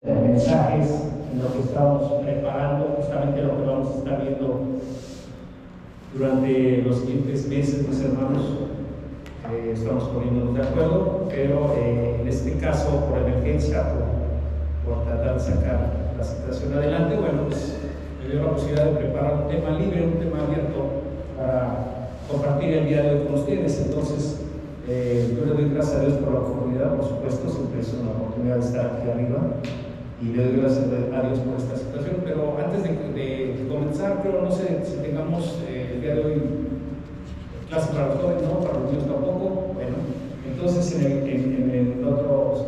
mensajes en lo que estamos preparando, justamente lo que vamos a estar viendo durante los siguientes meses, mis hermanos. Estamos poniéndonos de acuerdo, pero en este caso, por emergencia, por tratar de sacar la situación adelante, bueno, pues me dio la posibilidad de preparar un tema libre, un tema abierto para compartir el día de hoy con ustedes. Entonces, yo le doy gracias a Dios por la oportunidad, por supuesto, siempre es una oportunidad de estar aquí arriba, y le doy gracias a Dios por esta situación. Pero antes de comenzar, pero no sé si tengamos el día de hoy clase para los jóvenes, no, para los niños tampoco. Bueno, entonces en el otro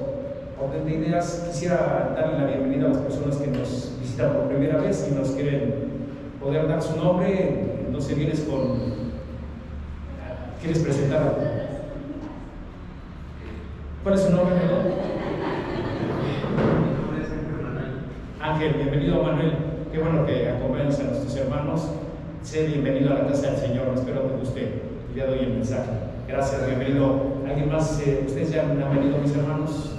orden de ideas quisiera darle la bienvenida a las personas que nos visitan por primera vez y nos quieren poder dar su nombre. Entonces ¿quieres presentar? ¿Cuál es su nombre, perdón? Ángel, bienvenido Manuel. Qué bueno que acompañas a nuestros hermanos. Sé bienvenido a la casa del Señor. Espero que te guste el día de hoy el mensaje. Gracias, bienvenido. ¿Alguien más? ¿Ustedes ya han venido, mis hermanos?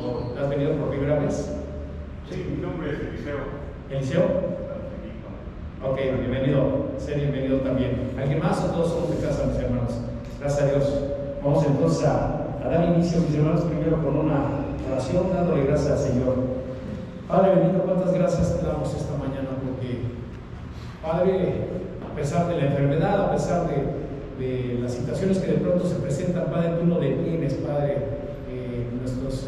¿O has venido por primera vez? Sí, mi nombre es Eliseo. ¿Eliseo? Ok, bienvenido. Sé bienvenido también. ¿Alguien más o todos somos de casa, mis hermanos? Gracias a Dios. Vamos entonces a dar inicio, mis hermanos, primero con una oración, dándole gracias al Señor. Padre bendito, cuántas gracias te damos esta mañana, porque, Padre, a pesar de la enfermedad, a pesar de las situaciones que de pronto se presentan, Padre, tú no detienes, Padre, nuestros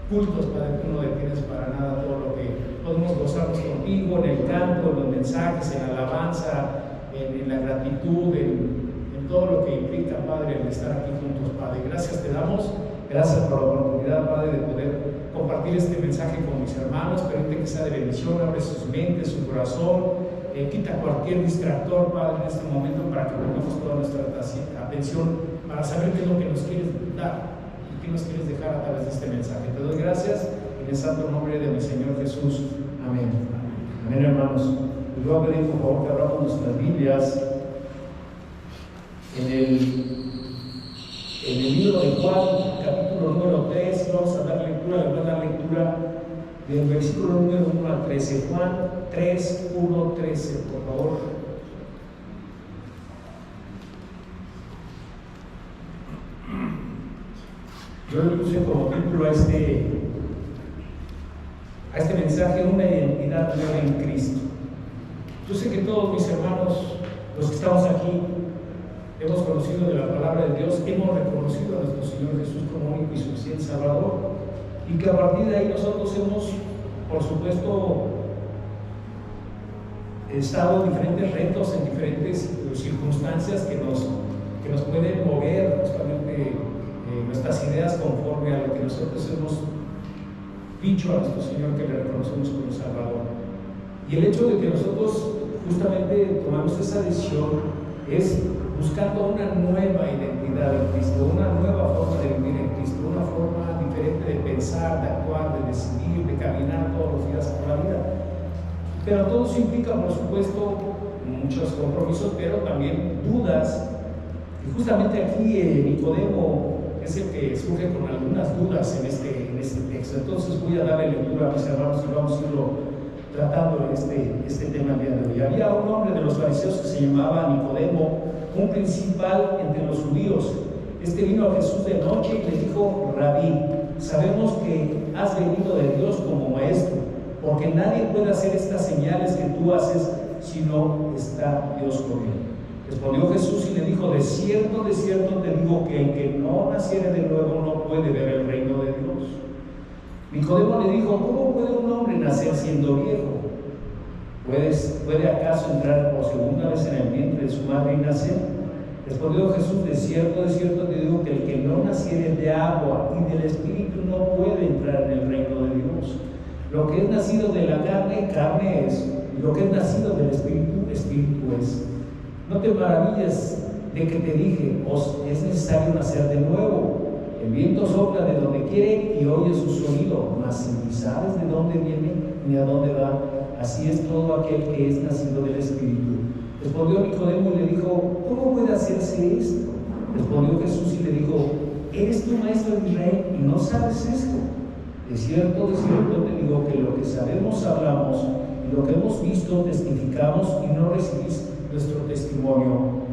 cultos, Padre, tú no detienes para nada todo lo que podemos gozarnos contigo, en el canto, en los mensajes, en la alabanza, en la gratitud, en todo lo que implica, Padre, el estar aquí juntos, Padre. Gracias te damos, gracias por la oportunidad, Padre, de poder compartir este mensaje con mis hermanos. Permite que sea de bendición, abre sus mentes, su corazón, quita cualquier distractor, Padre, en este momento, para que pongamos toda nuestra atención para saber qué es lo que nos quieres dar y qué nos quieres dejar a través de este mensaje. Te doy gracias en el santo nombre de mi Señor Jesús. Amén. Amén, hermanos. Les voy a pedir, por favor, que abramos nuestras Biblias en el libro de Juan, capítulo número 3. Vamos a dar lectura, les voy a dar lectura del versículo número 1 al 13. Juan 3, 1, 13, por favor. Yo le puse como título a este mensaje: una identidad nueva en Cristo. Yo sé que todos mis hermanos, los que estamos aquí, hemos conocido de la palabra de Dios, hemos reconocido a nuestro Señor Jesús como único y suficiente Salvador, y que a partir de ahí nosotros hemos, por supuesto, estado en diferentes retos, en diferentes circunstancias que nos pueden mover justamente nuestras ideas conforme a lo que nosotros hemos dicho a nuestro Señor, que le reconocemos como Salvador. Y el hecho de que nosotros justamente tomamos esa decisión es buscando una nueva identidad en Cristo, una nueva forma de vivir en Cristo, una forma diferente de pensar, de actuar, de decidir, de caminar todos los días por la vida. Pero todo eso implica, por supuesto, muchos compromisos, pero también dudas. Y justamente aquí Nicodemo es el que surge con algunas dudas en este texto. Entonces voy a darle lectura a mis hermanos y vamos a irlo tratando este tema el día de hoy. Había un hombre de los fariseos que se llamaba Nicodemo, un principal entre los judíos. Este vino a Jesús de noche y le dijo: Rabí, sabemos que has venido de Dios como maestro, porque nadie puede hacer estas señales que tú haces si no está Dios con él. Respondió Jesús y le dijo: de cierto te digo que el que no naciere de nuevo no puede ver el reino de Dios. Nicodemo le dijo: ¿cómo puede un hombre nacer siendo viejo? ¿Puede acaso entrar por segunda vez en el vientre de su madre y nacer? Respondió Jesús: de cierto te digo que el que no naciere de agua y del Espíritu no puede entrar en el reino de Dios. Lo que es nacido de la carne, carne es, y lo que es nacido del Espíritu, Espíritu es. No te maravilles de que te dije: os es necesario nacer de nuevo. El viento sopla de donde quiere y oye su sonido, mas ni sabes de dónde viene ni a dónde va. Así es todo aquel que es nacido del Espíritu. Respondió Nicodemo y le dijo: ¿cómo puede hacerse esto? Respondió Jesús y le dijo: ¿eres tú maestro de Israel y no sabes esto? de cierto te digo que lo que sabemos hablamos, y lo que hemos visto testificamos, y no recibís nuestro testimonio.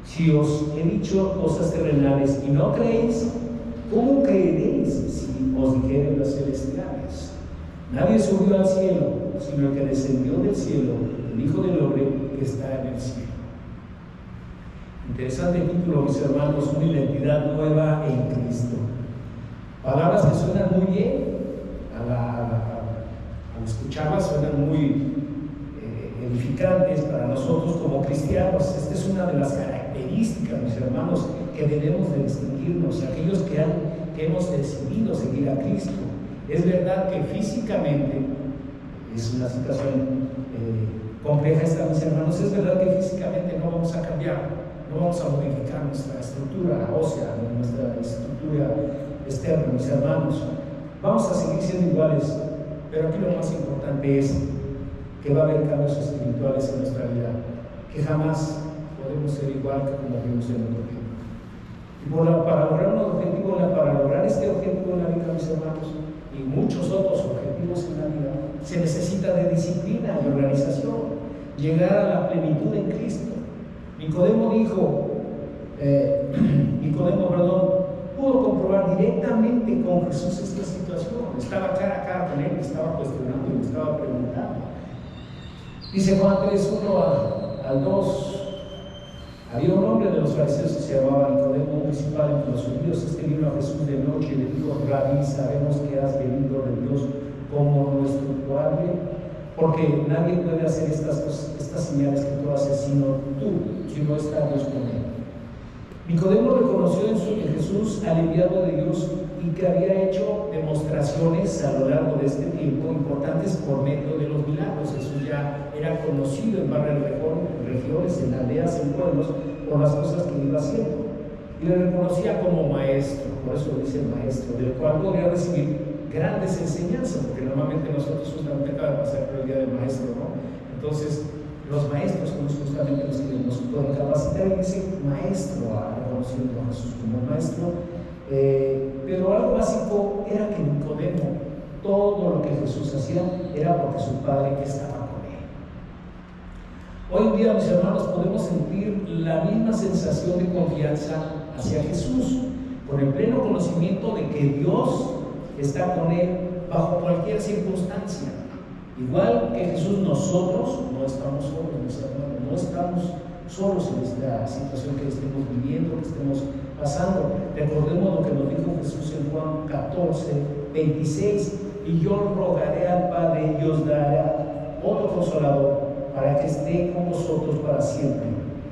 Si os he dicho cosas terrenales y no creéis, ¿cómo creeréis si os dijere las celestiales? Nadie subió al cielo, sino el que descendió del cielo, el Hijo del Hombre que está en el cielo. Interesante título, mis hermanos, una identidad nueva en Cristo. Palabras que suenan muy bien, al escucharlas suenan muy edificantes para nosotros como cristianos. Esta es una de las características, mis hermanos, que debemos de distinguirnos, aquellos que hemos decidido seguir a Cristo. Es verdad que físicamente es una situación compleja esta, mis hermanos. Es verdad que físicamente no vamos a cambiar, no vamos a modificar nuestra estructura ósea, nuestra estructura externa, mis hermanos. Vamos a seguir siendo iguales, pero aquí lo más importante es que va a haber cambios espirituales en nuestra vida, que jamás podemos ser igual que como vimos en otro tiempo. Y para lograr un objetivo, para lograr este objetivo en la vida, mis hermanos, y muchos otros objetivos en la vida, se necesita de disciplina y organización, llegar a la plenitud en Cristo. Nicodemo pudo comprobar directamente con Jesús esta situación. Estaba cara a cara con él, estaba cuestionando y estaba preguntando. Dice Juan 3:1 al 2. Había un hombre de los fariseos que se llamaba Nicodemo, principal entre los judíos. Este vino a Jesús de noche y le dijo: Rabí, sabemos que has venido de Dios como nuestro padre, porque nadie puede hacer estas señales que tú haces, sino tú, si no está Dios con él. Nicodemo reconoció en Jesús al enviado de Dios y que había hecho demostraciones a lo largo de este tiempo importantes por medio de los milagros. Jesús ya era conocido en varias regiones, en aldeas, en pueblos, por las cosas que iba haciendo. Y le reconocía como maestro, por eso le dice maestro, del cual podría recibir grandes enseñanzas, porque normalmente nosotros justamente acaba de pasar por el día del maestro, ¿no? Entonces, los maestros son justamente los que nos pueden capacitar, y dice maestro, reconociendo a Jesús como maestro. Pero algo básico era que Nicodemo, todo lo que Jesús hacía era porque su Padre estaba con él. Hoy en día, mis hermanos, podemos sentir la misma sensación de confianza hacia Jesús, con el pleno conocimiento de que Dios está con él bajo cualquier circunstancia. Igual que Jesús, nosotros no estamos solos, mis hermanos, no estamos solos en esta situación que estemos viviendo, que estemos pasando. Recordemos lo que nos dijo Jesús en Juan 14:26: y yo rogaré al Padre y os dará otro consolador para que esté con vosotros para siempre,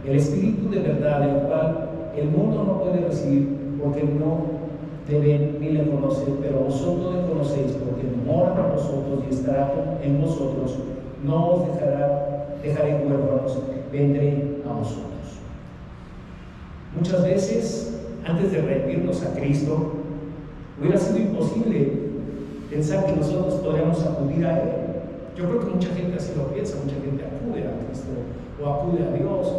el Espíritu de verdad, el cual el mundo no puede recibir porque no deben ni le conocen, pero vosotros le conocéis porque mora con vosotros y estará en vosotros. No os dejaré huérfanos, vendré a vosotros. Muchas veces, antes de rendirnos a Cristo, hubiera sido imposible pensar que nosotros podríamos acudir a Él. Yo creo que mucha gente así lo piensa, mucha gente acude a Cristo o acude a Dios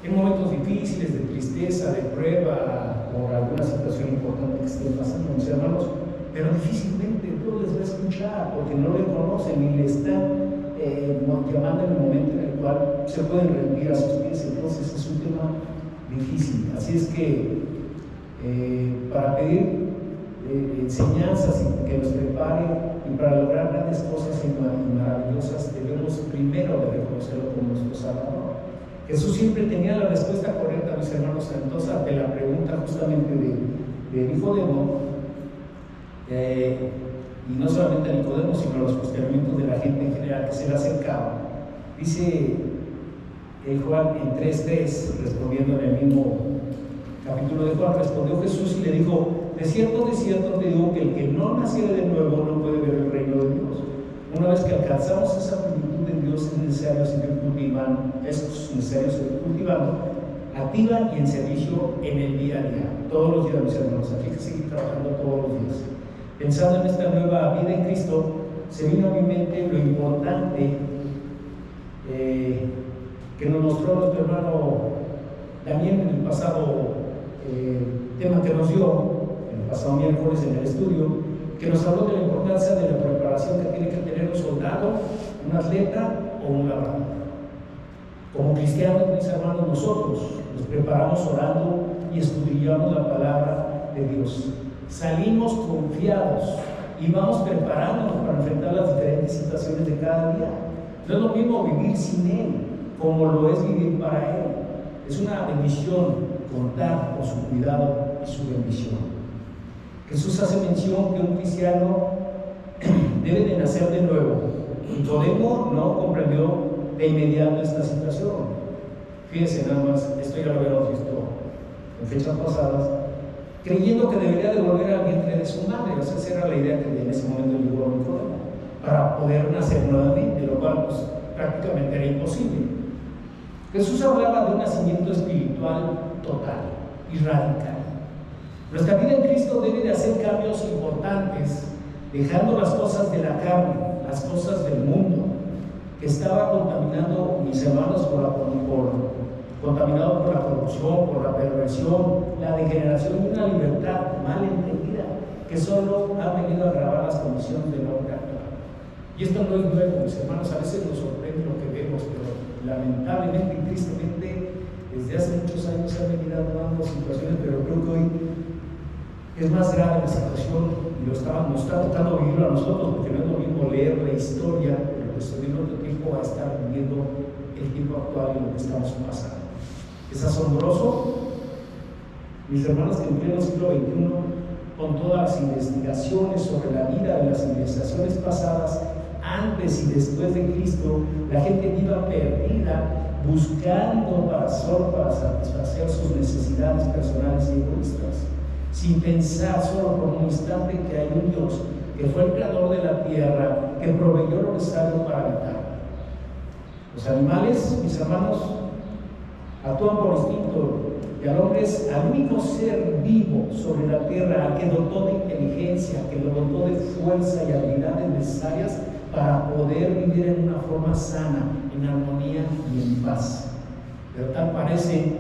en momentos difíciles, de tristeza, de prueba, por alguna situación importante que estén pasando, mis hermanos, pero difícilmente Dios les va a escuchar porque no le conocen y le están llamando en el momento en el cual se pueden rendir a sus pies. Entonces es un tema difícil. Así es que para pedir enseñanzas que nos preparen y para lograr grandes cosas y maravillosas, debemos primero de reconocerlo como nuestro Salvador. Jesús siempre tenía la respuesta correcta, mis hermanos. Entonces, ante la pregunta justamente de Nicodemo, y no solamente a Nicodemo, sino a los cuestionamientos de la gente en general que se le acercaba, dice el Juan en 3:3, respondiendo en el mismo capítulo de Juan, respondió Jesús y le dijo: de cierto te digo que el que no naciere de nuevo no puede ver el reino de Dios. Una vez que alcanzamos esa plenitud en Dios, es necesario seguir cultivando, activa y en servicio en el día a día, todos los días, mis hermanos. Aquí hay que seguir trabajando todos los días. Pensando en esta nueva vida en Cristo, se vino a mi mente lo importante que nos mostró nuestro hermano Daniel en el pasado tema que nos dio, el pasado miércoles en el estudio, que nos habló de la importancia de la preparación que tiene que tener un soldado, un atleta o un labrador. Como cristianos, mis hermanos, nosotros nos preparamos orando y escudriñamos la palabra de Dios. Salimos confiados y vamos preparándonos para enfrentar las diferentes situaciones de cada día. No es lo mismo vivir sin Él como lo es vivir para Él. Es una bendición contar con su cuidado y su bendición. Jesús hace mención que un cristiano debe de nacer de nuevo. Nicodemo no comprendió de inmediato esta situación. Fíjense nada más, esto ya lo habíamos visto en fechas pasadas, creyendo que debería de volver al vientre de su madre. O sea, esa era la idea que en ese momento llegó a Nicodemo, para poder nacer nuevamente, lo cual pues, prácticamente era imposible. Jesús hablaba de un nacimiento espiritual total y radical. Nuestra vida en Cristo debe de hacer cambios importantes, dejando las cosas de la carne, las cosas del mundo, que estaba contaminando, mis hermanos, contaminado por la corrupción, por la perversión, la degeneración y una libertad mal entendida, que solo ha venido a agravar las condiciones del hombre actual. Y esto no es nuevo, mis hermanos, a veces nos sorprende lo que vemos, pero lamentablemente y tristemente, desde hace muchos años se han venido dando situaciones, pero creo que hoy es más grave la situación y nos está tocando vivirlo a nosotros, porque no es lo mismo leer la historia de lo que estuvimos otro tiempo a estar viviendo el tiempo actual y lo que estamos pasando. Es asombroso, mis hermanos, que en pleno siglo XXI, con todas las investigaciones sobre la vida de las civilizaciones pasadas, antes y después de Cristo, la gente viva perdida, buscando solo para satisfacer sus necesidades personales y egoístas, sin pensar solo por un instante que hay un Dios que fue el creador de la tierra, que proveyó lo necesario para habitar. Los animales, mis hermanos, actúan por instinto, y al hombre es al único ser vivo sobre la tierra que dotó de inteligencia, que lo dotó de fuerza y habilidades necesarias para poder vivir en una forma sana, en armonía y en paz. Pero tal parece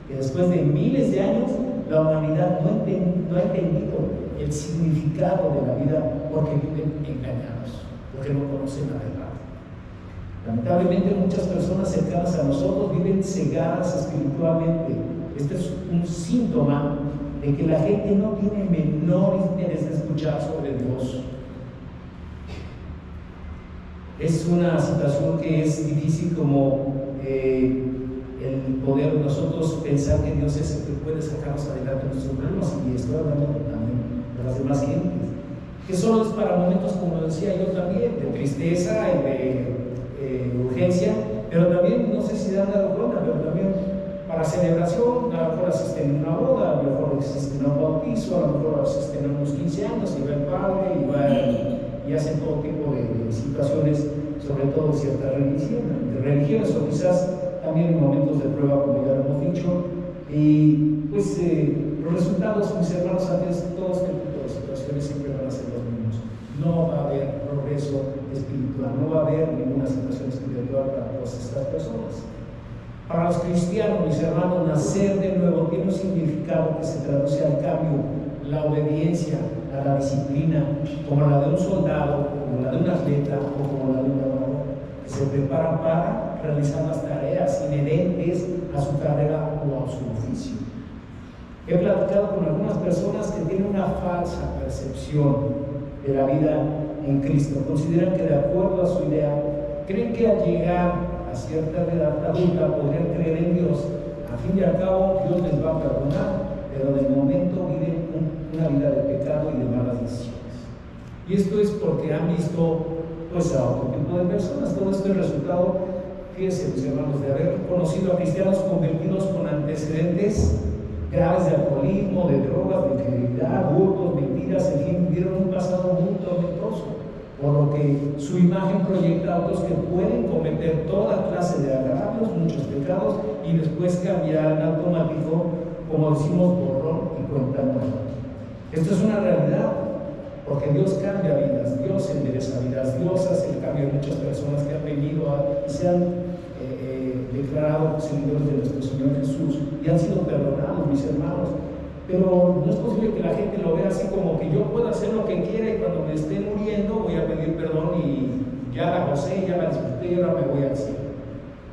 que después de miles de años la humanidad no ha entendido el significado de la vida, porque viven engañados, porque no conocen la verdad. Lamentablemente muchas personas cercanas a nosotros viven cegadas espiritualmente. Este es un síntoma de que la gente no tiene menor interés de escuchar sobre Dios. Es una situación que es difícil, como el poder nosotros pensar que Dios es el que puede sacarnos adelante de nuestros problemas, y estoy hablando también de las demás gentes, que solo es para momentos, como decía yo también, de tristeza y de urgencia, pero también, no sé si se han dado cuenta, pero también para celebración. A lo mejor asisten a una boda, a lo mejor asisten a un bautizo, a lo mejor asisten a unos 15 años y va el padre y hacen todo tipo de situaciones, sobre todo ciertas religiones, o quizás también en momentos de prueba, como ya lo hemos dicho. Y pues los resultados, mis hermanos, ante todo este tipo de situaciones siempre van a ser los mismos. No va a haber progreso espiritual, no va a haber ninguna situación espiritual para todas estas personas. Para los cristianos, mis hermanos, nacer de nuevo tiene un significado que se traduce al cambio, la obediencia a la disciplina, como la de un soldado, como la de un atleta o como la de un labrador, que se preparan para realizar las tareas inherentes a su carrera o a su oficio. He platicado con algunas personas que tienen una falsa percepción de la vida en Cristo. Consideran que, de acuerdo a su idea, creen que al llegar a cierta edad adulta podrían creer en Dios. Al fin y al cabo, Dios les va a perdonar, pero de momento viven una vida de pecado y de malas decisiones. Y esto es porque han visto pues a otro tipo de personas. Todo esto es resultado, fíjense, mis hermanos, de haber conocido a cristianos convertidos con antecedentes graves de alcoholismo, de drogas, de infidelidad, hurtos, mentiras, en fin, vivieron un pasado muy tormentoso, por lo que su imagen proyecta a otros que pueden cometer toda clase de agravios, muchos pecados, y después cambiar en automático, como decimos, borrón y cuenta nueva. Esto es una realidad, porque Dios cambia vidas, Dios endereza vidas, Dios hace el cambio de muchas personas que han venido y se han declarado seguidores de nuestro Señor Jesús y han sido perdonados, mis hermanos. Pero no es posible que la gente lo vea así como que yo puedo hacer lo que quiera y cuando me esté muriendo voy a pedir perdón y ya la gocé, ya la disfruté y ahora me voy al cielo.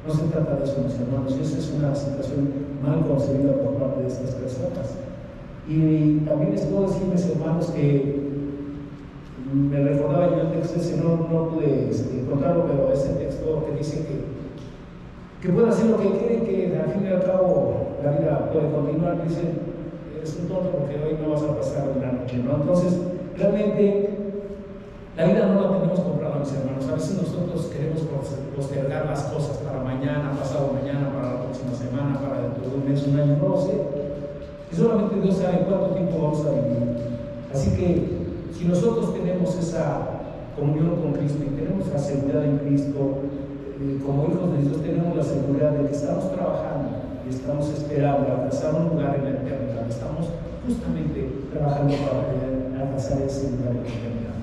No se trata de eso, mis hermanos, y esa es una situación mal concebida por parte de estas personas. Y también les puedo decir, mis hermanos, que me recordaba yo el texto ese, no pude encontrarlo, pero ese texto que dice que puede hacer lo que quiere, que al fin y al cabo la vida puede continuar. Dice, eres un tonto porque hoy no vas a pasar una noche, ¿no? Entonces, realmente la vida no la tenemos comprada, mis hermanos. A veces nosotros queremos postergar las cosas para mañana, pasado mañana, para la próxima semana, para dentro de un mes, un año, no lo sé. Y solamente Dios sabe cuánto tiempo vamos a vivir. Así que si nosotros tenemos esa comunión con Cristo y tenemos la seguridad en Cristo, como hijos de Dios tenemos la seguridad de que estamos trabajando y estamos esperando alcanzar un lugar en la eternidad. Estamos justamente trabajando para alcanzar ese lugar en la eternidad.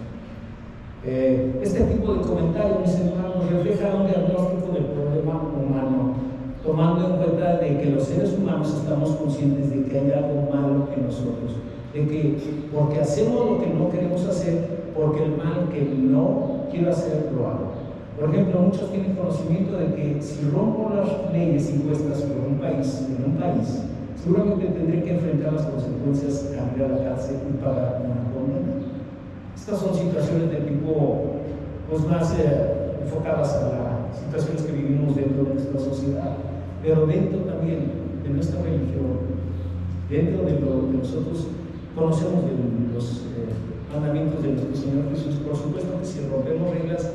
Este tipo de comentarios, mis hermanos, refleja un diagnóstico del problema humano, tomando en cuenta de que los seres humanos estamos conscientes de que hay algo malo en nosotros, de que porque hacemos lo que no queremos hacer, porque el mal que no quiero hacer lo hago. Por ejemplo, muchos tienen conocimiento de que si rompo las leyes impuestas por un país, seguramente tendré que enfrentar las consecuencias, ir a la cárcel y pagar una condena. Estas son situaciones de tipo pues, más enfocadas a las situaciones que vivimos dentro de nuestra sociedad, pero dentro también de nuestra religión, dentro de lo que nosotros conocemos de los mandamientos de nuestro Señor Jesús. Por supuesto que si rompemos reglas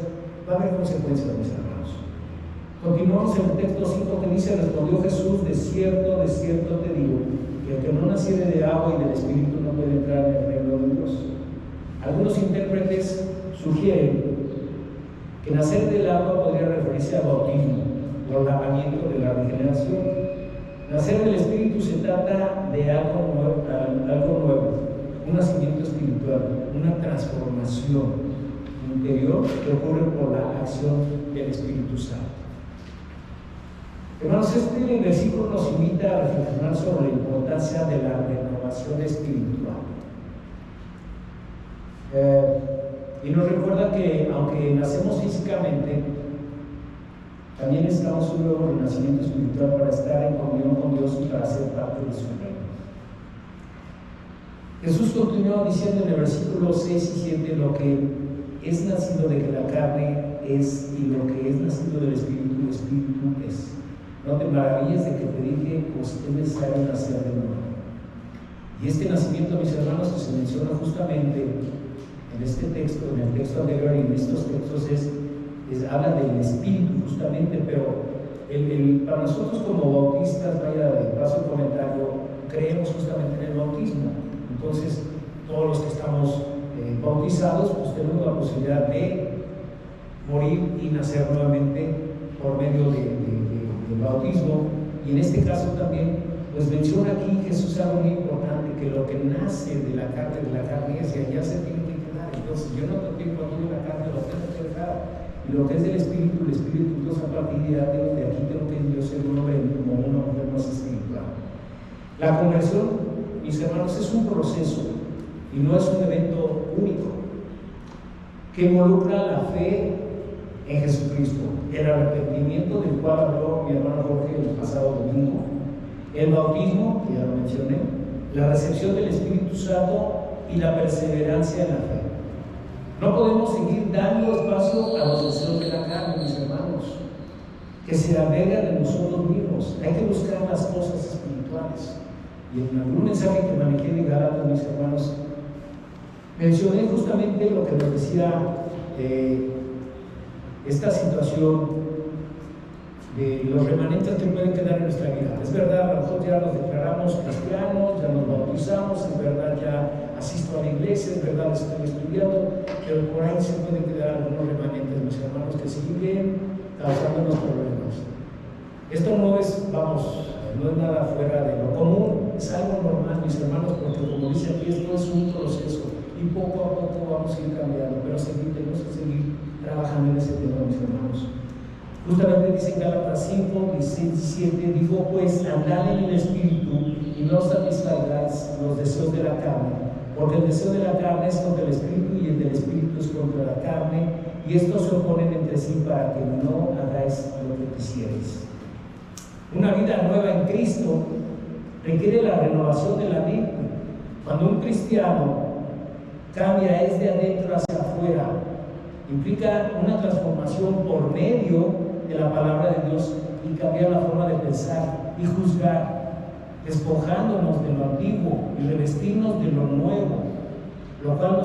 va a haber consecuencias, mis hermanos. Continuamos en el texto 5 que dice: respondió Jesús, de cierto te digo, que el que no naciere de agua y del Espíritu no puede entrar en el reino de Dios. Algunos intérpretes sugieren que nacer del agua podría referirse al bautismo o al lavamiento de la regeneración. Nacer del Espíritu se trata de algo nuevo, un nacimiento espiritual, una transformación interior que ocurre por la acción del Espíritu Santo. Hermanos, este versículo nos invita a reflexionar sobre la importancia de la renovación espiritual. Y nos recuerda que aunque nacemos físicamente, también necesitamos un nuevo renacimiento espiritual para estar en comunión con Dios y para ser parte de su reino. Jesús continuó diciendo en el versículo 6 y 7: lo que es nacido de la carne es, y lo que es nacido del Espíritu, el Espíritu es. No te maravilles de que te dije, pues es necesario nacer de nuevo. Y este nacimiento, mis hermanos, que se menciona justamente en este texto, en el texto anterior y en estos textos, habla del Espíritu justamente, pero para nosotros como bautistas, vaya de paso el comentario, creemos justamente en el bautismo. Entonces, todos los que estamos bautizados, pues tenemos la posibilidad de morir y nacer nuevamente por medio del bautismo. Y en este caso también, pues menciona aquí Jesús algo muy importante, que lo que nace de la carne es y allá se tiene que quedar. Entonces, yo no tengo aquí de la carne, lo tengo que dejar. Y lo que es del Espíritu, el Espíritu, entonces a partir de aquí tengo que yo ser un hombre como una mujer más espiritual. La conversión, mis hermanos, es un proceso y no es un evento único que involucra la fe en Jesucristo, el arrepentimiento del cual habló mi hermano Jorge el pasado domingo, el bautismo, que ya lo mencioné, la recepción del Espíritu Santo y la perseverancia en la fe. No podemos seguir dando espacio a los deseos de la carne, mis hermanos, que se albergan en nosotros mismos. Hay que buscar las cosas espirituales. Y en algún mensaje que manejé de Gálatas, mis hermanos, mencioné justamente lo que nos decía esta situación de los remanentes que pueden quedar en nuestra vida. Es verdad, nosotros ya nos declaramos cristianos, ya nos bautizamos, es verdad, ya asisto a la iglesia, es verdad, estoy estudiando, pero por ahí se pueden quedar algunos remanentes, mis hermanos, que siguen causándonos problemas. Esto no es, no es nada fuera de lo común, es algo normal, mis hermanos, porque como dice aquí, esto es un proceso y poco a poco vamos a ir cambiando, pero tenemos que seguir trabajando en ese tema, mis hermanos. Justamente dice en Gálatas 5, 16, 17, dijo: pues andad en el Espíritu y no satisfagáis los deseos de la carne, porque el deseo de la carne es contra el espíritu y el del espíritu es contra la carne, y estos se oponen entre sí para que no hagáis lo que quisierais. Una vida nueva en Cristo requiere la renovación de la mente. Cuando un cristiano cambia es de adentro hacia afuera, implica una transformación por medio de la palabra de Dios y cambiar la forma de pensar y juzgar, despojándonos de lo antiguo y revestirnos de lo nuevo, lo cual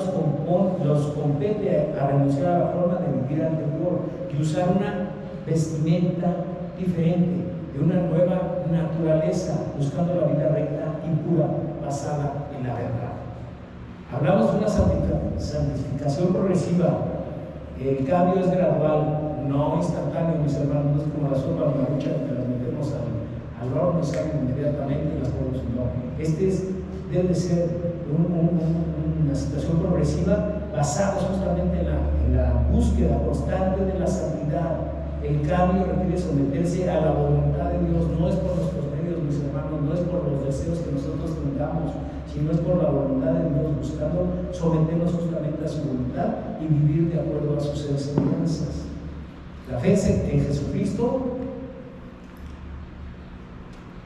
nos compete a renunciar a la forma de vivir anterior y usar una vestimenta diferente, de una nueva naturaleza, buscando la vida recta y pura, basada en la verdad. Hablamos de una santificación progresiva. El cambio es gradual, no instantáneo, mis hermanos. No es como la sopa marucha que las metemos al horno y salen inmediatamente y las podemos. No, debe de ser una situación progresiva basada justamente en la búsqueda constante de la santidad. El cambio requiere someterse a la voluntad de Dios, no es por nuestros medios, mis hermanos, no es por los deseos que nosotros tengamos, sino es por la voluntad de Dios, buscando someternos justamente a su voluntad y vivir de acuerdo a sus enseñanzas. La fe en Jesucristo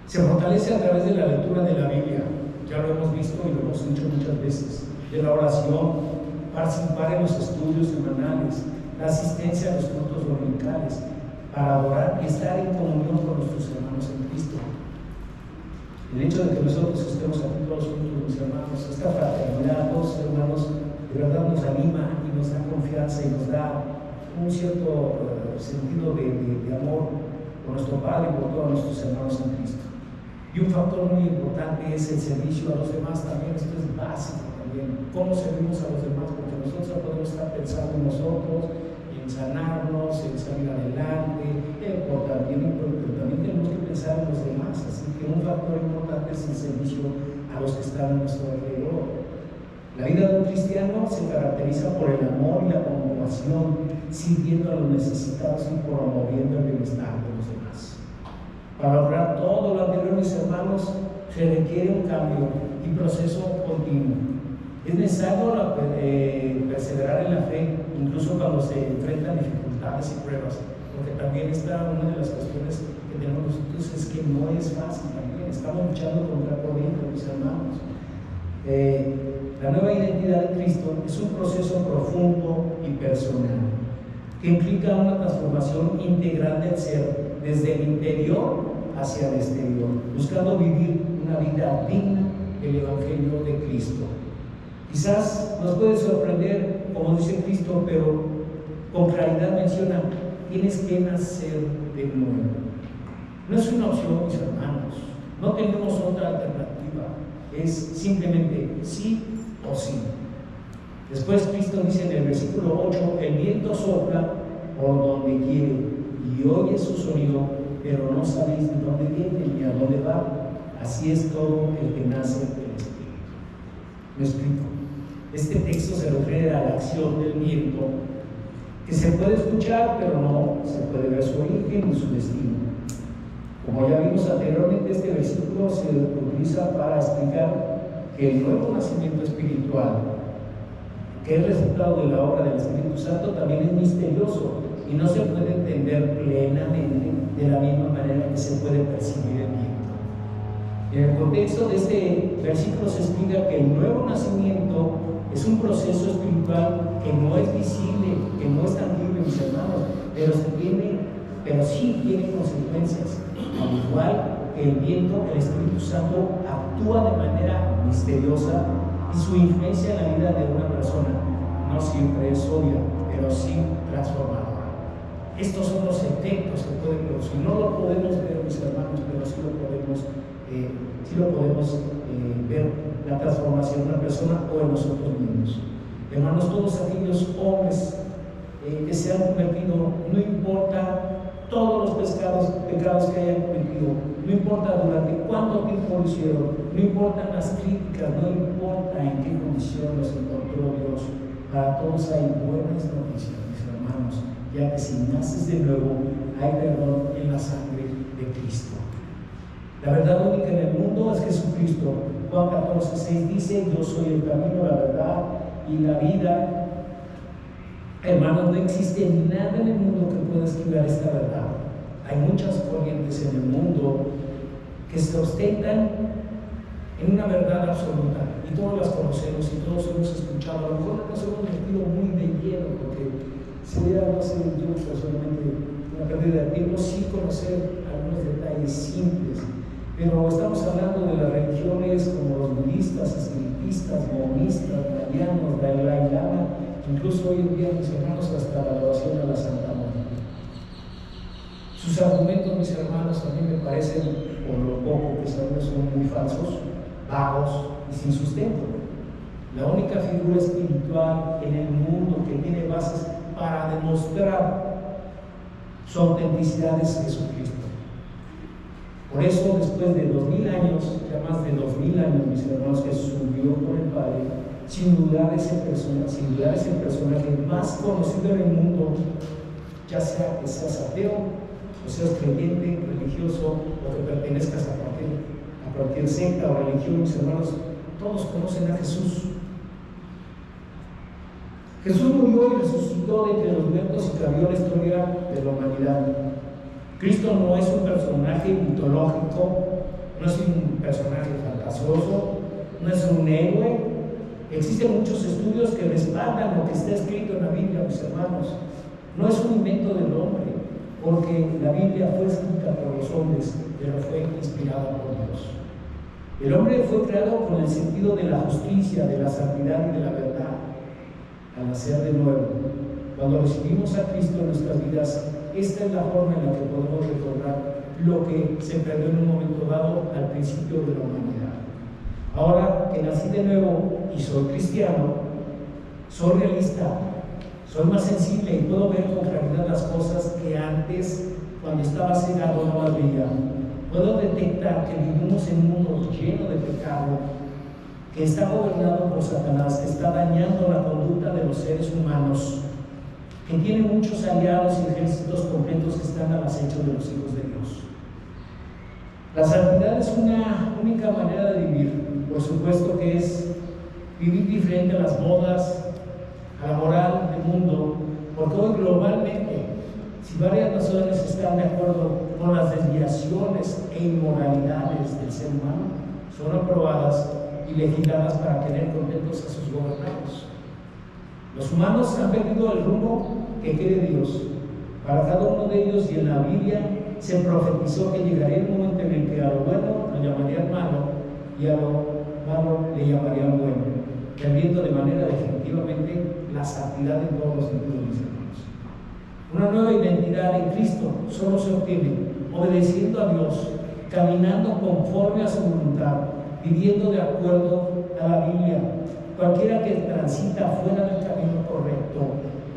se fortalece a través de la lectura de la Biblia, ya lo hemos visto y lo hemos dicho muchas veces, de la oración, participar en los estudios semanales, la asistencia a los cultos dominicales, para adorar y estar en comunión con nuestros hermanos en Cristo. El hecho de que nosotros estemos aquí todos juntos, mis hermanos, esta fraternidad, todos hermanos, de verdad nos anima y nos da confianza y nos da un cierto sentido de amor por nuestro Padre y por todos nuestros hermanos en Cristo. Y un factor muy importante es el servicio a los demás también. Esto es básico también, cómo servimos a los demás, porque nosotros no podemos estar pensando en nosotros, en sanarnos, en salir adelante, pero también tenemos que pensar en los demás. Así que un factor importante es el servicio a los que están a nuestro alrededor. La vida de un cristiano se caracteriza por el amor y la compasión, sirviendo a los necesitados y promoviendo el bienestar de los demás. Para lograr todo lo anterior, mis hermanos, se requiere un cambio y proceso continuo. Es necesario perseverar en la fe, incluso cuando se enfrentan dificultades y pruebas, porque también una de las cuestiones que tenemos nosotros es que no es fácil también. Estamos luchando contra el corriente, mis hermanos. La nueva identidad de Cristo es un proceso profundo y personal que implica una transformación integral del ser, desde el interior hacia el exterior, buscando vivir una vida digna del Evangelio de Cristo. Quizás nos puede sorprender, como dice Cristo, pero con claridad menciona: tienes que nacer de nuevo. No es una opción, mis hermanos, no tenemos otra alternativa, es simplemente sí o sí. Después Cristo dice en el versículo 8: el viento sopla por donde quiere y oye su sonido, pero no sabéis de dónde viene ni a dónde va. Así es todo el que nace del Espíritu. ¿Me explico? Este texto se refiere a la acción del viento, que se puede escuchar, pero no se puede ver su origen ni su destino. Como ya vimos anteriormente, este versículo se utiliza para explicar que el nuevo nacimiento espiritual, que es resultado de la obra del Espíritu Santo, también es misterioso y no se puede entender plenamente de la misma manera que se puede percibir el viento. En el contexto de este versículo se explica que el nuevo nacimiento es un proceso espiritual que no es visible, que no es tangible, mis hermanos, pero sí tiene consecuencias. Al igual que el viento, el Espíritu Santo actúa de manera misteriosa y su influencia en la vida de una persona no siempre es obvia, pero sí transformadora. Estos son los efectos que puede producir. No lo podemos ver, mis hermanos, pero sí lo podemos ver, la transformación de una persona o en nosotros mismos. Hermanos, todos aquellos hombres que se han convertido, no importa todos los pecados que hayan cometido, no importa durante cuánto tiempo lo hicieron, no importan las críticas, no importa en qué condición los encontró Dios, para todos hay buenas noticias, mis hermanos, ya que si naces de nuevo, hay perdón en la sangre de Cristo. La verdad única en el mundo es Jesucristo. Juan 14:6 dice: yo soy el camino, la verdad y la vida. Hermanos, no existe nada en el mundo que pueda esquivar esta verdad. Hay muchas corrientes en el mundo que se ostentan en una verdad absoluta, y todos las conocemos y todos hemos escuchado. A lo mejor nos hemos metido muy de lleno, porque sería, no sé, yo personalmente, una pérdida de tiempo, sí conocer algunos detalles simples, pero estamos hablando de las religiones como los budistas, espiritistas, monistas, marianos, Dalai Lama, incluso hoy en día, mis hermanos, hasta la adoración a la Santa Mónica. Sus argumentos, mis hermanos, a mí me parecen, por lo poco que sabemos, son muy falsos, vagos y sin sustento. La única figura espiritual en el mundo que tiene bases para demostrar su autenticidad es Jesucristo. Por eso, después de 2000 años, ya más de 2000 años, mis hermanos, que subió con el Padre, sin dudar es el personaje más conocido en el mundo, ya sea que seas ateo, o seas creyente, religioso, o que pertenezcas a cualquier secta o religión, mis hermanos, todos conocen a Jesús. Jesús murió y resucitó de entre los muertos y cambió la historia de la humanidad. Cristo no es un personaje mitológico, no es un personaje fantasioso, no es un héroe. Existen muchos estudios que respaldan lo que está escrito en la Biblia, mis hermanos. No es un invento del hombre, porque la Biblia fue escrita por los hombres, pero fue inspirada por Dios. El hombre fue creado con el sentido de la justicia, de la santidad y de la verdad. Al nacer de nuevo, cuando recibimos a Cristo en nuestras vidas, esta es la forma en la que podemos recordar lo que se perdió en un momento dado al principio de la humanidad. Ahora que nací de nuevo y soy cristiano, soy realista, soy más sensible y puedo ver con claridad las cosas que antes, cuando estaba cegado, no las veía. Puedo detectar que vivimos en un mundo lleno de pecado, que está gobernado por Satanás, que está dañando la conducta de los seres humanos, que tiene muchos aliados y ejércitos completos que están al acecho de los hijos de Dios. La santidad es una única manera de vivir. Por supuesto que es vivir diferente a las modas, a la moral del mundo, porque hoy globalmente, si varias naciones están de acuerdo con las desviaciones e inmoralidades del ser humano, son aprobadas y legisladas para tener contentos a sus gobernados. Los humanos han perdido el rumbo que quiere Dios para cada uno de ellos, y en la Biblia se profetizó que llegaría el momento en el que a lo bueno lo llamarían malo y a lo malo le llamarían bueno, perdiendo de manera definitivamente la santidad en todos los sentidos, mis hermanos. Una nueva identidad en Cristo solo se obtiene obedeciendo a Dios, caminando conforme a su voluntad, viviendo de acuerdo a la Biblia. Cualquiera que transita fuera del camino correcto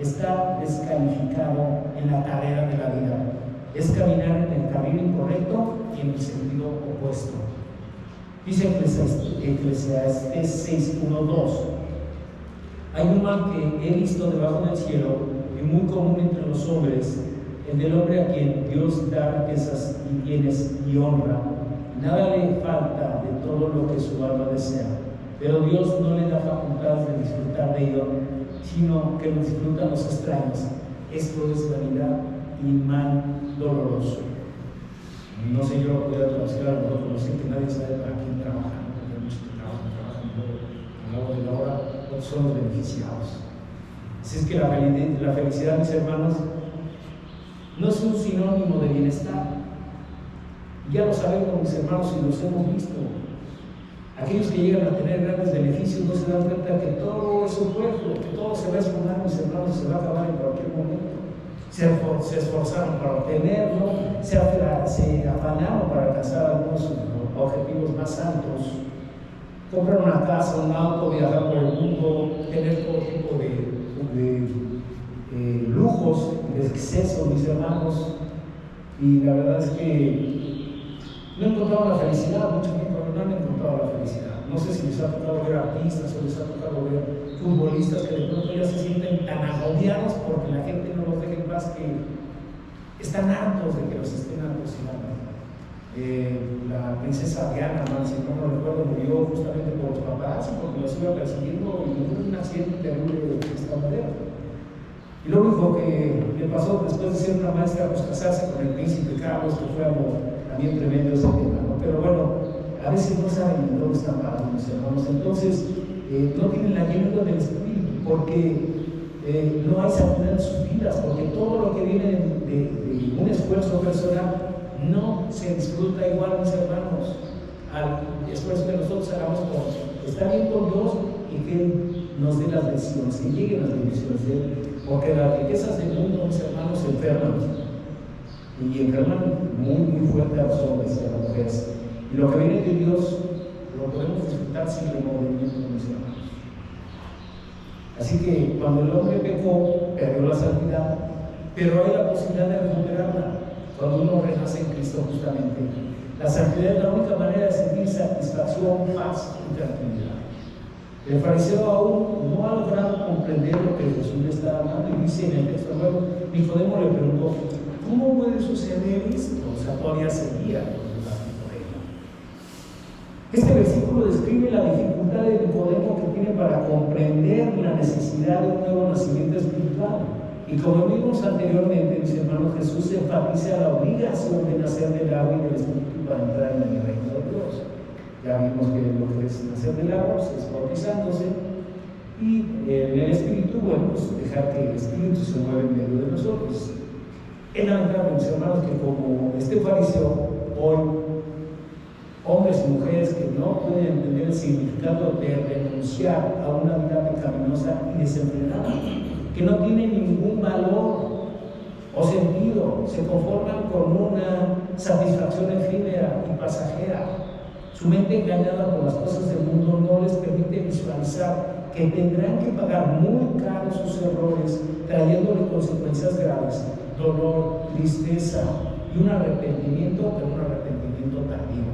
está descalificado en la carrera de la vida. Es caminar en el camino incorrecto y en el sentido opuesto. Dice Eclesiastés 6:1-2: hay un mal que he visto debajo del cielo y muy común entre los hombres, el del hombre a quien Dios da riquezas y bienes y honra. Nada le falta de todo lo que su alma desea, pero Dios no le da facultad de disfrutar de ello, sino que lo disfrutan los extraños. Esto es vanidad y mal doloroso. No sé, yo lo podría traducir a nosotros, no sé, que nadie sabe para quién trabajan, porque hay muchos que trabajan al lado de la hora, otros son los beneficiados. Así es que la felicidad, mis hermanos, no es un sinónimo de bienestar. Ya lo sabemos, mis hermanos, y los hemos visto. Aquellos que llegan a tener grandes beneficios no se dan cuenta que todo es superfluo, que todo se va a esfumar, mis hermanos, se va a acabar en cualquier momento. Se esforzaron para obtenerlo, se afanaron para alcanzar algunos objetivos más altos, comprar una casa, un auto, viajar por el mundo, tener todo tipo de lujos, de exceso, mis hermanos, y la verdad es que no encontraron la felicidad, mucho tiempo no han encontrado la felicidad. No sé si les ha tocado ver artistas o les ha tocado ver futbolistas que de pronto ya se sienten tan agobiados porque la gente no los deja en paz, que están hartos de que los estén atosigando. La princesa Diana, si no me recuerdo, murió justamente por los paparazzi porque los iba persiguiendo y hubo un accidente terrible de esta manera. Y lo único que le pasó después de ser una maestra, pues casarse con el príncipe Carlos, que fue algo también tremendo ese tema, ¿no? Pero bueno, a veces no saben ni dónde están parados mis hermanos, entonces no tienen la llenura del Espíritu, porque no hay santidad en sus vidas, porque todo lo que viene de un esfuerzo personal no se disfruta igual, mis hermanos, al esfuerzo que nosotros hagamos por estar bien con Dios y que Él nos dé las bendiciones, que lleguen las bendiciones de Él, porque las riquezas del mundo, mis hermanos, enferman y enferman muy fuerte a los hombres y a las mujeres, y lo que viene de Dios lo podemos disfrutar sin remordimiento, mis hermanos. Así que cuando el hombre pecó, perdió la santidad, pero hay la posibilidad de recuperarla cuando uno renace en Cristo justamente. La santidad es la única manera de sentir satisfacción, paz y tranquilidad. El fariseo aún no ha logrado comprender lo que Jesús le está hablando y dice en el texto nuevo, Nicodemo le preguntó, ¿cómo puede suceder esto? O sea, todavía seguía por ello. Este versículo describe la dificultad de Nicodemo que tiene para comprender la necesidad de un nuevo nacimiento espiritual. Y como vimos anteriormente, mis hermanos, Jesús enfatiza la obligación de nacer del agua y del Espíritu para entrar en el reino de Dios. Ya vimos que lo que es nacer del agua es bautizándose, y en el Espíritu, bueno, pues dejar que el Espíritu se mueva en medio de nosotros. Es lamentable, mis hermanos, que como este fariseo, hoy, hombres y mujeres que no pueden entender el significado de renunciar a una vida pecaminosa y desenfrenada, que no tiene ningún valor o sentido, se conforman con una satisfacción efímera y pasajera. Su mente engañada por las cosas del mundo no les permite visualizar que tendrán que pagar muy caro sus errores, trayéndole consecuencias graves, dolor, tristeza y un arrepentimiento, pero un arrepentimiento tardío.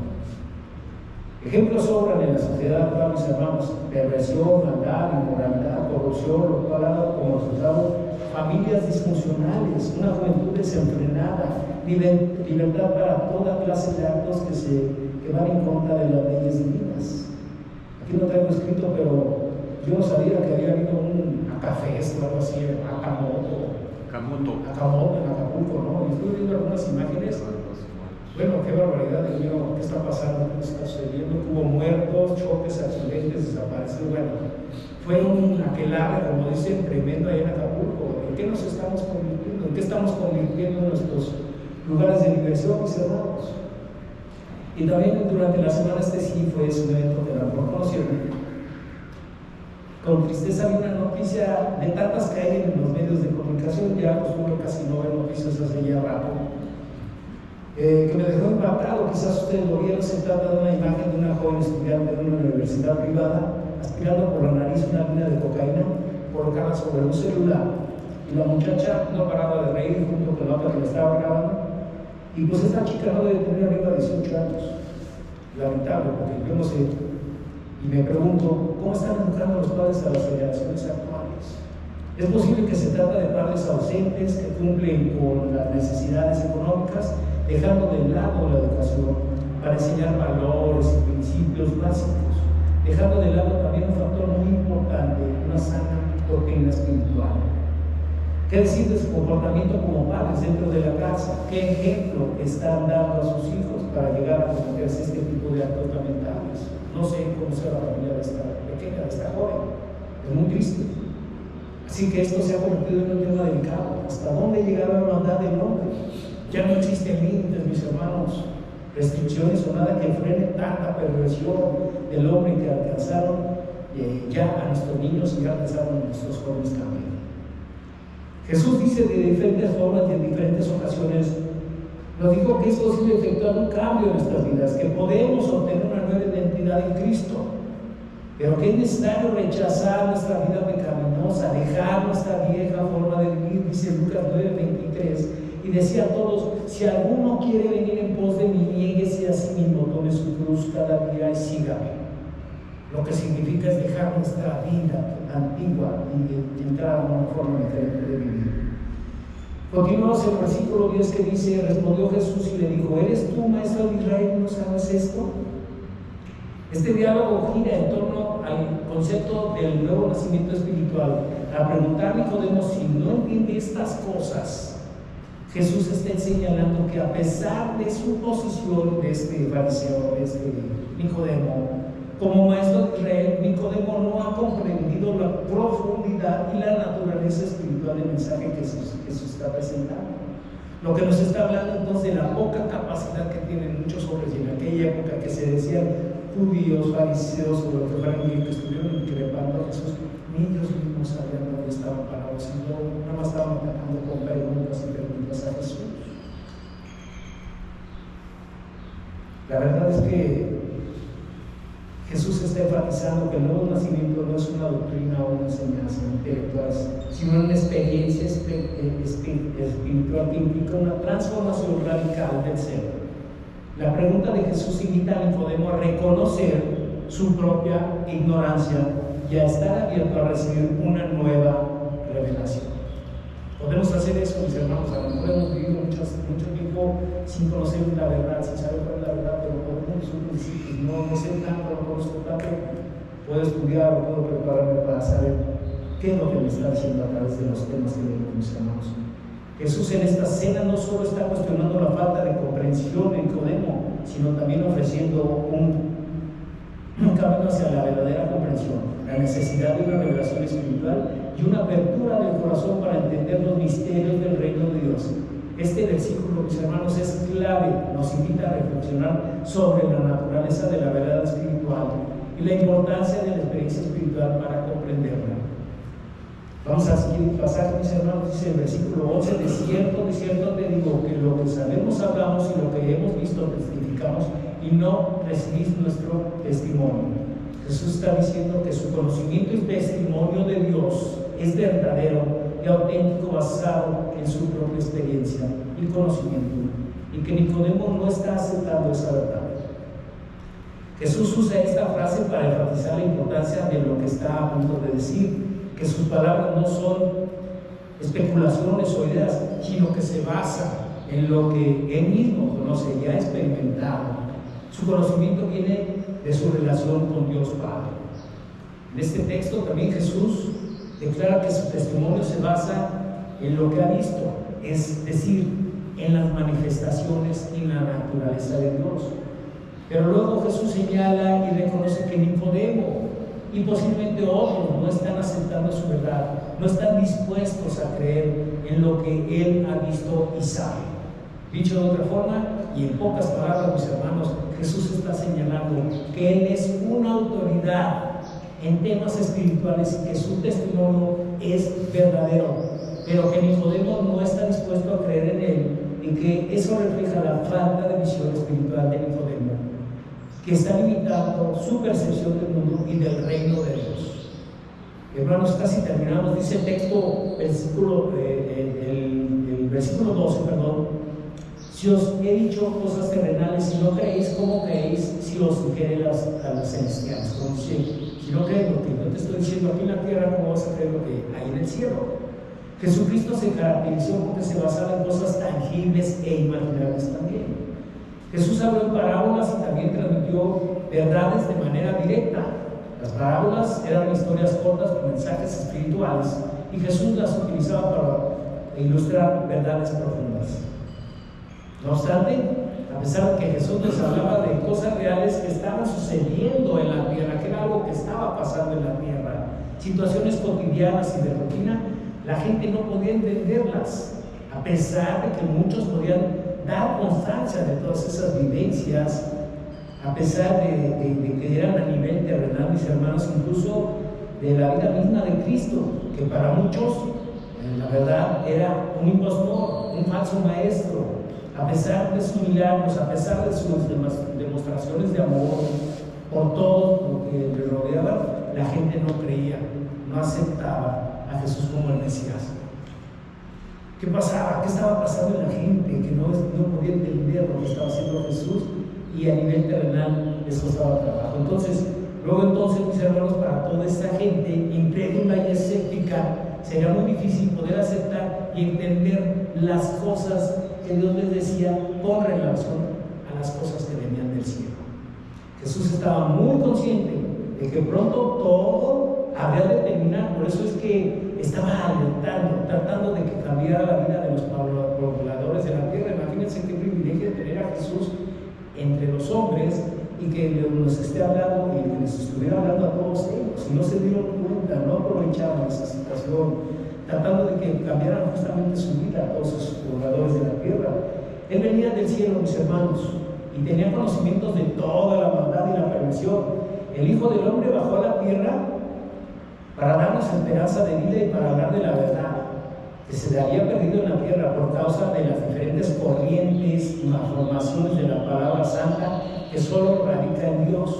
Ejemplos sobran en la sociedad actual, mis hermanos: perversión, maldad, inmoralidad, corrupción, lo cual ha dado como resultado familias disfuncionales, una juventud desenfrenada, libertad para toda clase de actos que van en contra de las leyes divinas. Aquí no traigo escrito, pero yo no sabía que había habido un Acafest o algo así, Akamoto en Acapulco, ¿no? Y estuve viendo algunas imágenes. Bueno, qué barbaridad, Dios mío, ¿qué está pasando? ¿Qué está sucediendo? Hubo muertos, choques, accidentes, desaparecidos. Bueno, fue un aquelarre, como dicen, tremendo ahí en Acapulco. ¿En qué nos estamos convirtiendo? ¿En qué estamos convirtiendo en nuestros lugares de diversión, mis hermanos? Y también durante la semana sí fue un evento que la conocieron. Con tristeza vi una noticia de tantas que hay en los medios de comunicación, ya uno casi no ve noticias hace ya rato, que me dejó impactado. Quizás ustedes lo vieron. Se trata de una imagen de una joven estudiante de una universidad privada aspirando por la nariz una mina de cocaína colocada sobre un celular, y la muchacha no paraba de reír junto con la otra que la estaba grabando. Y pues esta chica no debe tener arriba de 18 años. Lamentable, porque yo no sé. Y me pregunto, ¿cómo están educando los padres a las generaciones actuales? Es posible que se trata de padres ausentes que cumplen con las necesidades económicas, dejando de lado la educación para enseñar valores y principios básicos, dejando de lado también un factor muy importante, una sana doctrina espiritual. ¿Qué decir de su comportamiento como padres dentro de la casa? ¿Qué ejemplo están dando a sus hijos para llegar a cometerse este tipo de actos lamentables? No sé cómo sea la familia de esta pequeña, de esta joven, es muy triste. Así que esto se ha convertido en un tema delicado. ¿Hasta dónde llegará la maldad del hombre? Ya no existen límites, mis hermanos, restricciones o nada que frene tanta perversión del hombre que alcanzaron ya a nuestros niños y ya alcanzaron a nuestros jóvenes también. Jesús dice de diferentes formas y en diferentes ocasiones, nos dijo que es posible efectuar un cambio en nuestras vidas, que podemos obtener una nueva identidad en Cristo, pero que es necesario rechazar nuestra vida pecaminosa, dejar nuestra vieja forma de vivir, dice Lucas 9:23, y decía a todos: si alguno quiere venir en pos de mí, niéguese a sí mismo, tome su cruz cada día y sígame. Lo que significa es dejar nuestra vida antigua y entrar a una forma diferente de vivir. Continuamos en el versículo 10 que dice: respondió Jesús y le dijo: ¿eres tú, maestro de Israel, y no sabes esto? Este diálogo gira en torno al concepto del nuevo nacimiento espiritual. Al preguntar a Nicodemo si no entiende estas cosas, Jesús está señalando que a pesar de su posición de este fariseo, de este Nicodemo, como maestro de Israel, Nicodemo no ha comprendido la profundidad y la naturaleza espiritual del mensaje que Jesús está presentando. Lo que nos está hablando entonces de la poca capacidad que tienen muchos hombres, y en aquella época que se decían judíos, fariseos o lo que fueran, que estuvieron increpando a Jesús, ni ellos mismos sabían dónde estaban parados, y nada más estaban atacando con preguntas y preguntas a Jesús. La verdad es que Jesús está enfatizando que el nuevo nacimiento no es una doctrina o una enseñanza intelectual, sino una experiencia espiritual que implica una transformación radical del ser. La pregunta de Jesús invita a Nicodemo a reconocer su propia ignorancia y a estar abierto a recibir una nueva revelación. Podemos hacer eso, mis hermanos. A lo mejor hemos vivido mucho tiempo sin conocer la verdad, sin saber cuál es la verdad, pero podemos decir: no sé tanto, no conozco tanto, puedo estudiar o puedo prepararme para saber qué es lo que me está diciendo a través de los temas que leemos, mis hermanos. Jesús en esta cena no solo está cuestionando la falta de comprensión de Nicodemo, sino también ofreciendo un camino hacia la verdadera comprensión, la necesidad de una revelación espiritual y una apertura del corazón para entender los misterios del reino de Dios. Este versículo, mis hermanos, es clave, nos invita a reflexionar sobre la naturaleza de la verdad espiritual y la importancia de la experiencia espiritual para comprenderla. Vamos a seguir el pasaje, mis hermanos. Dice el versículo 11: de cierto te digo que lo que sabemos hablamos y lo que hemos visto testificamos, y no recibís nuestro testimonio. Jesús está diciendo que su conocimiento y testimonio de Dios es verdadero y auténtico, basado en su propia experiencia y conocimiento, y que Nicodemo no está aceptando esa verdad. Jesús usa esta frase para enfatizar la importancia de lo que está a punto de decir, que sus palabras no son especulaciones o ideas, sino que se basa en lo que él mismo conoce y ha experimentado. Su conocimiento viene de su relación con Dios Padre. En este texto también Jesús declara que su testimonio se basa en lo que ha visto, es decir, en las manifestaciones y la naturaleza de Dios. Pero luego Jesús señala y reconoce que Nicodemo y posiblemente otros no están aceptando su verdad, no están dispuestos a creer en lo que él ha visto y sabe. Dicho de otra forma, y en pocas palabras, mis hermanos, Jesús está señalando que él es una autoridad en temas espirituales y que su testimonio es verdadero, pero que Nicodemo no está dispuesto a creer en él, y que eso refleja la falta de visión espiritual de Nicodemo, que está limitando su percepción del mundo y del reino de Dios. Hermanos, casi terminamos. Dice el texto, el versículo 12, si os he dicho cosas terrenales y no creéis, ¿cómo creéis si os dijere a las celestiales? Como dice, si no crees lo que yo te estoy diciendo aquí en la tierra, ¿cómo vas a creer lo que hay en el cielo? Jesucristo se caracterizó porque se basaba en cosas tangibles e imaginables también. Jesús habló en parábolas y también transmitió verdades de manera directa. Las parábolas eran historias cortas con mensajes espirituales, y Jesús las utilizaba para ilustrar verdades profundas. No obstante, a pesar de que Jesús les hablaba de cosas reales que estaban sucediendo en la tierra, que era algo que estaba pasando en la tierra, situaciones cotidianas y de rutina, la gente no podía entenderlas, a pesar de que muchos podían dar constancia de todas esas vivencias, a pesar de que eran a nivel terrenal, mis hermanos, incluso de la vida misma de Cristo, que para muchos, la verdad, era un impostor, un falso maestro. A pesar de sus milagros, a pesar de sus demostraciones de amor por todo lo que le rodeaba, la gente no creía, no aceptaba a Jesús como el Mesías. ¿Qué pasaba? ¿Qué estaba pasando en la gente? Que no podía entender lo que estaba haciendo Jesús, y a nivel terrenal les costaba trabajo. Entonces, mis hermanos, para toda esta gente incrédula y escéptica, sería muy difícil poder aceptar y entender las cosas que Dios les decía con relación a las cosas que venían del cielo. Jesús estaba muy consciente de que pronto todo habría de terminar, por eso es que estaba alentando, tratando de que cambiara la vida de los pobladores de la tierra. Imagínense qué privilegio tener a Jesús entre los hombres y que nos esté hablando y que les estuviera hablando a todos ellos. Si no se dieron cuenta, no aprovecharon esa situación, tratando de que cambiaran justamente su vida a todos esos pobladores de la tierra. Él venía del cielo, mis hermanos, y tenía conocimientos de toda la maldad y la perversión. El Hijo del Hombre bajó a la tierra para darnos esperanza de vida y para hablar de la verdad que se había perdido en la tierra por causa de las diferentes corrientes y malformaciones de la palabra santa que solo radica en Dios.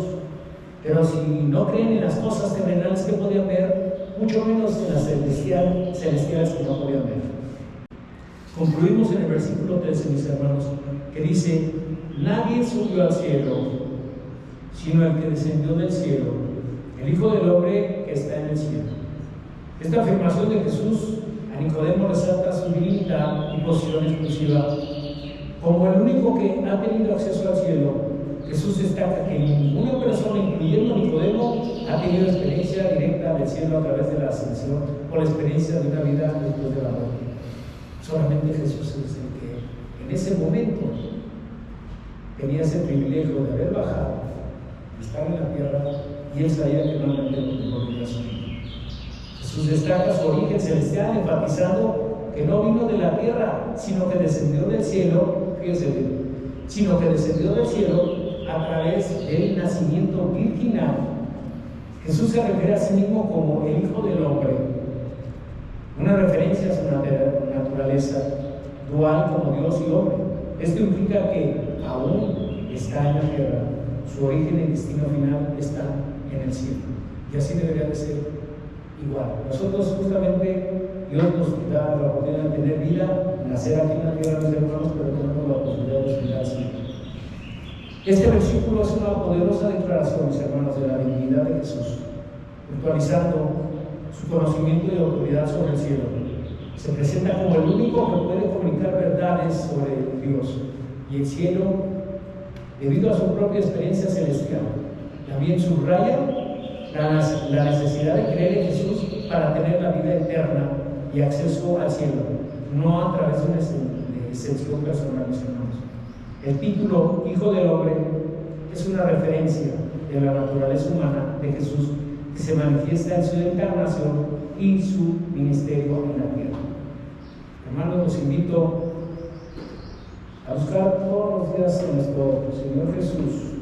Pero si no creen en las cosas terrenales que podían ver, mucho menos en las celestiales que no podían ver. Concluimos en el versículo 13, mis hermanos, que dice: nadie subió al cielo, sino el que descendió del cielo, el Hijo del Hombre que está en el cielo. Esta afirmación de Jesús a Nicodemo resalta su divinidad y posición exclusiva. Como el único que ha tenido acceso al cielo, Jesús destaca que ninguna persona, incluyendo Nicodemo, ha tenido experiencia directa del cielo a través de la ascensión o la experiencia de una vida después de la muerte. Solamente Jesús es el que en ese momento tenía ese privilegio de haber bajado, de estar en la tierra, y él sabía que no era el mejor de su vida. Jesús destaca su origen celestial, enfatizando que no vino de la tierra, sino que descendió del cielo, fíjense bien, sino que descendió del cielo a través del nacimiento virginal. Jesús se refiere a sí mismo como el Hijo del Hombre, una referencia a su naturaleza dual como Dios y hombre. Esto implica que aún está en la tierra, su origen y destino final está en el cielo, y así debería de ser igual. Nosotros justamente, Dios nos da la oportunidad de tener vida, nacer aquí en la tierra, mis hermanos, pero tenemos la posibilidad de subir al cielo. Este versículo es una poderosa declaración, mis hermanos, de la divinidad de Jesús, actualizando su conocimiento y autoridad sobre el cielo. Se presenta como el único que puede comunicar verdades sobre Dios y el cielo, debido a su propia experiencia celestial. También subraya la necesidad de creer en Jesús para tener la vida eterna y acceso al cielo, no a través de una excepción personal, mis hermanos. El título Hijo del Hombre es una referencia de la naturaleza humana de Jesús que se manifiesta en su encarnación y su ministerio en la tierra. Hermanos, los invito a buscar todos los días en nuestro Señor Jesús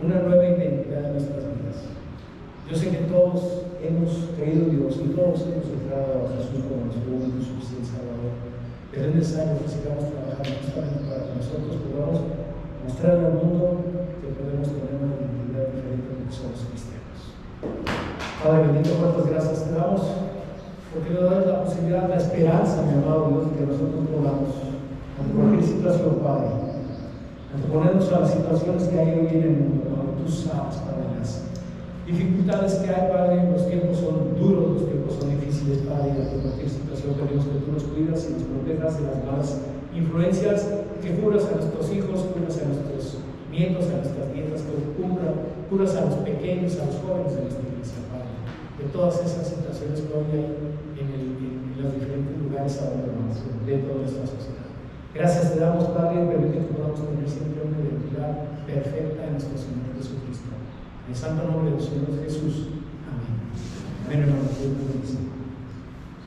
una nueva identidad en nuestras vidas. Yo sé que todos hemos creído en Dios y todos hemos declarado a Jesús como nuestro único y suficiente Salvador, pero es necesario que sigamos trabajando justamente para que nosotros podamos mostrar al mundo que podemos tener una identidad diferente porque somos cristianos. Padre bendito, cuántas gracias te damos porque nos das la posibilidad, la esperanza, mi amado Dios, que nosotros podamos ante cualquier situación, Padre, anteponernos a las situaciones que hay hoy en el mundo, Padre. Tú sabes, Padre, las dificultades que hay, Padre. Los tiempos son duros, los tiempos son difíciles, Padre, y ante cualquier situación pedimos que tú nos cuidas y nos protejas de las malas influencias, que curas a nuestros hijos, curas a nuestros nietos, a nuestras nietas, que curas a los pequeños, a los jóvenes de nuestra iglesia, Padre, de todas esas situaciones que hoy hay en los diferentes lugares a donde vamos, dentro de nuestra sociedad. Gracias te damos, Padre, permite que podamos tener siempre una identidad perfecta en nuestro Señor Jesucristo. En el santo nombre del Señor Jesús. Amén. Amén, hermanos. Dios bendiga.